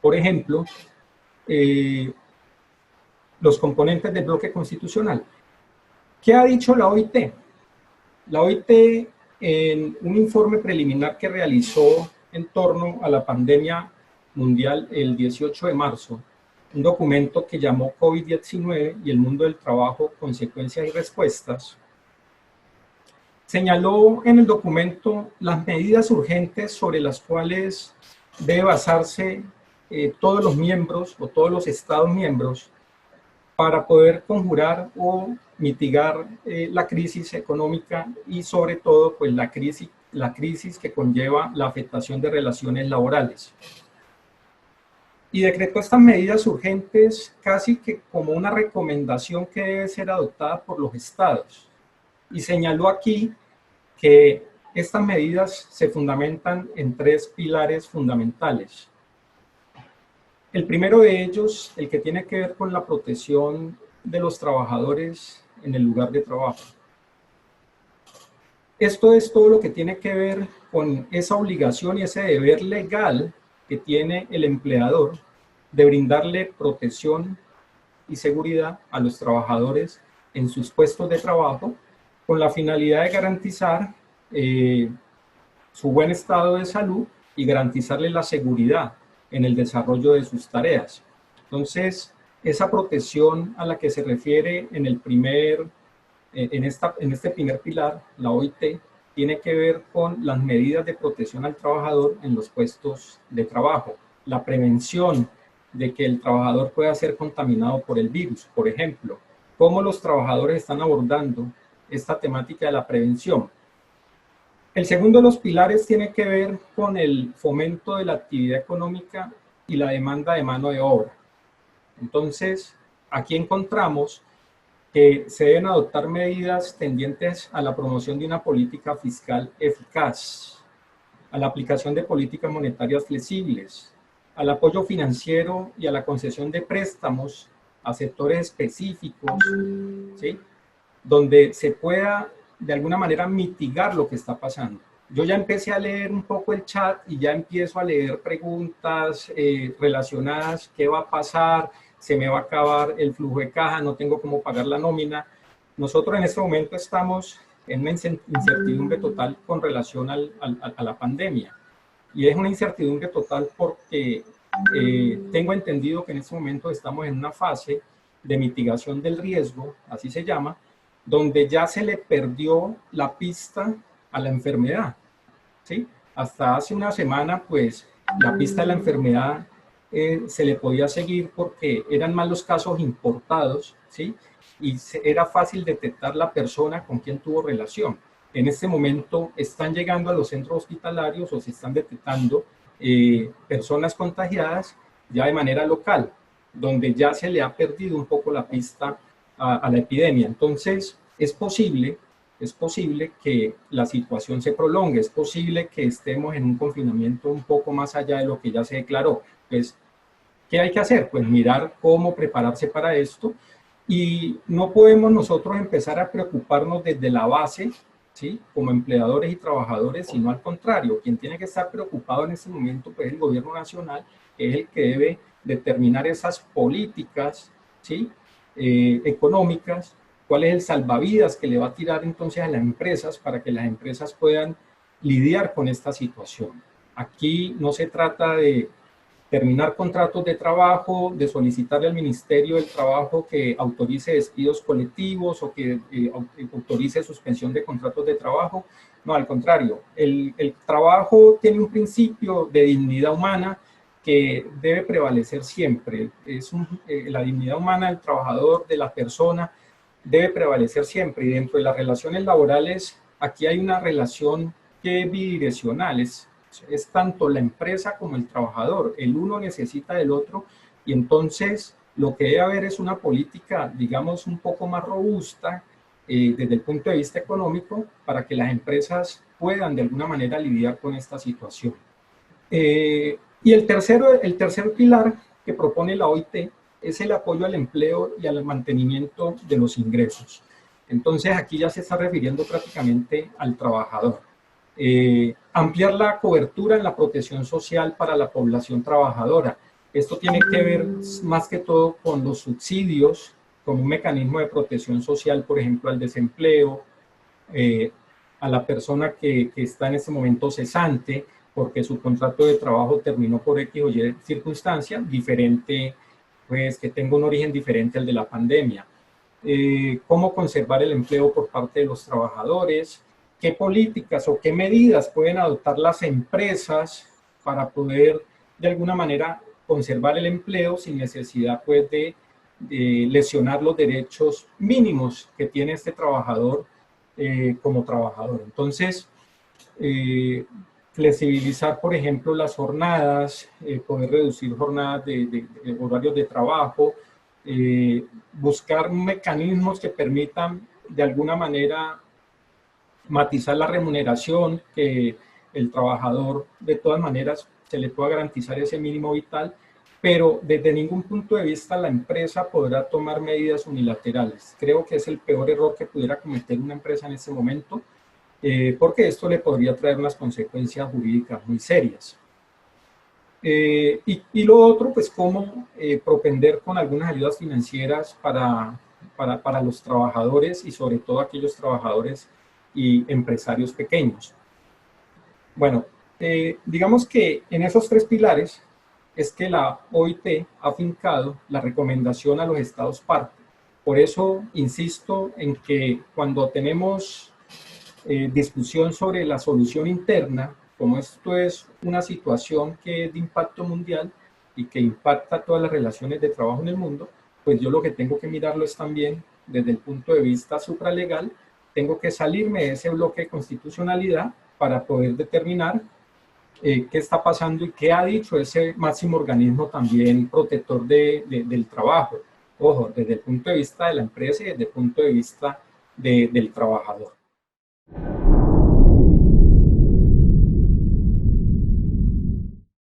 Por ejemplo, los componentes del bloque constitucional. ¿Qué ha dicho la OIT? La OIT, en un informe preliminar que realizó en torno a la pandemia mundial el 18 de marzo, un documento que llamó COVID-19 y el mundo del trabajo, consecuencias y respuestas, señaló en el documento las medidas urgentes sobre las cuales debe basarse todos los miembros o todos los estados miembros para poder conjurar o mitigar la crisis económica y sobre todo pues la crisis que conlleva la afectación de relaciones laborales. Y decretó estas medidas urgentes casi que como una recomendación que debe ser adoptada por los estados. Y señaló aquí que estas medidas se fundamentan en 3 pilares fundamentales. El primero de ellos, el que tiene que ver con la protección de los trabajadores en el lugar de trabajo. Esto es todo lo que tiene que ver con esa obligación y ese deber legal que tiene el empleador de brindarle protección y seguridad a los trabajadores en sus puestos de trabajo con la finalidad de garantizar su buen estado de salud y garantizarle la seguridad en el desarrollo de sus tareas. Entonces, esa protección a la que se refiere en este primer pilar, la OIT, tiene que ver con las medidas de protección al trabajador en los puestos de trabajo, la prevención de que el trabajador pueda ser contaminado por el virus, por ejemplo, cómo los trabajadores están abordando esta temática de la prevención. El segundo de los pilares tiene que ver con el fomento de la actividad económica y la demanda de mano de obra. Entonces, aquí encontramos que se deben adoptar medidas tendientes a la promoción de una política fiscal eficaz, a la aplicación de políticas monetarias flexibles, al apoyo financiero y a la concesión de préstamos a sectores específicos, ¿sí?, donde se pueda de alguna manera mitigar lo que está pasando. Yo ya empecé a leer un poco el chat y ya empiezo a leer preguntas relacionadas, ¿qué va a pasar? ¿Se me va a acabar el flujo de caja? ¿No tengo cómo pagar la nómina? Nosotros en este momento estamos en una incertidumbre total con relación a la pandemia. Y es una incertidumbre total porque tengo entendido que en este momento estamos en una fase de mitigación del riesgo, así se llama, donde ya se le perdió la pista a la enfermedad, ¿sí? Hasta hace una semana, pues, la pista de la enfermedad se le podía seguir porque eran más los casos importados, ¿sí? Y era fácil detectar la persona con quien tuvo relación. En este momento están llegando a los centros hospitalarios o se están detectando personas contagiadas ya de manera local, donde ya se le ha perdido un poco la pista a la epidemia. Entonces, es posible que la situación se prolongue, es posible que estemos en un confinamiento un poco más allá de lo que ya se declaró. Pues, ¿qué hay que hacer? Pues mirar cómo prepararse para esto y no podemos nosotros empezar a preocuparnos desde la base, ¿sí?, como empleadores y trabajadores, sino al contrario, quien tiene que estar preocupado en este momento pues, es el gobierno nacional, que es el que debe determinar esas políticas, ¿sí?, económicas, cuál es el salvavidas que le va a tirar entonces a las empresas para que las empresas puedan lidiar con esta situación. Aquí no se trata de terminar contratos de trabajo, de solicitarle al Ministerio del Trabajo que autorice despidos colectivos o que autorice suspensión de contratos de trabajo. No, al contrario, el trabajo tiene un principio de dignidad humana que debe prevalecer siempre. La dignidad humana del trabajador, de la persona, debe prevalecer siempre. Y dentro de las relaciones laborales, aquí hay una relación que es bidireccional, es tanto la empresa como el trabajador. El uno necesita del otro y entonces lo que debe haber es una política, digamos, un poco más robusta desde el punto de vista económico para que las empresas puedan de alguna manera lidiar con esta situación. Y el tercer pilar que propone la OIT es el apoyo al empleo y al mantenimiento de los ingresos. Entonces aquí ya se está refiriendo prácticamente al trabajador. Ampliar la cobertura en la protección social para la población trabajadora. Esto tiene que ver más que todo con los subsidios, como un mecanismo de protección social, por ejemplo, al desempleo, a la persona que está en este momento cesante porque su contrato de trabajo terminó por X o Y circunstancia, diferente, pues que tenga un origen diferente al de la pandemia. Cómo conservar el empleo por parte de los trabajadores, qué políticas o qué medidas pueden adoptar las empresas para poder de alguna manera conservar el empleo sin necesidad pues de lesionar los derechos mínimos que tiene este trabajador como trabajador. Entonces, flexibilizar, por ejemplo, las jornadas, poder reducir jornadas de horarios de trabajo, buscar mecanismos que permitan de alguna manera matizar la remuneración, que el trabajador de todas maneras se le pueda garantizar ese mínimo vital, pero desde ningún punto de vista la empresa podrá tomar medidas unilaterales. Creo que es el peor error que pudiera cometer una empresa en este momento, porque esto le podría traer unas consecuencias jurídicas muy serias. Y lo otro, pues cómo propender con algunas ayudas financieras para los trabajadores y sobre todo aquellos trabajadores y empresarios pequeños. Bueno, digamos que en esos tres pilares es que la OIT ha fincado la recomendación a los estados parte. Por eso insisto en que cuando tenemos discusión sobre la solución interna, como esto es una situación que es de impacto mundial y que impacta todas las relaciones de trabajo en el mundo, pues yo lo que tengo que mirarlo es también desde el punto de vista supralegal, tengo que salirme de ese bloque de constitucionalidad para poder determinar qué está pasando y qué ha dicho ese máximo organismo también protector del trabajo. Ojo, desde el punto de vista de la empresa y desde el punto de vista del trabajador.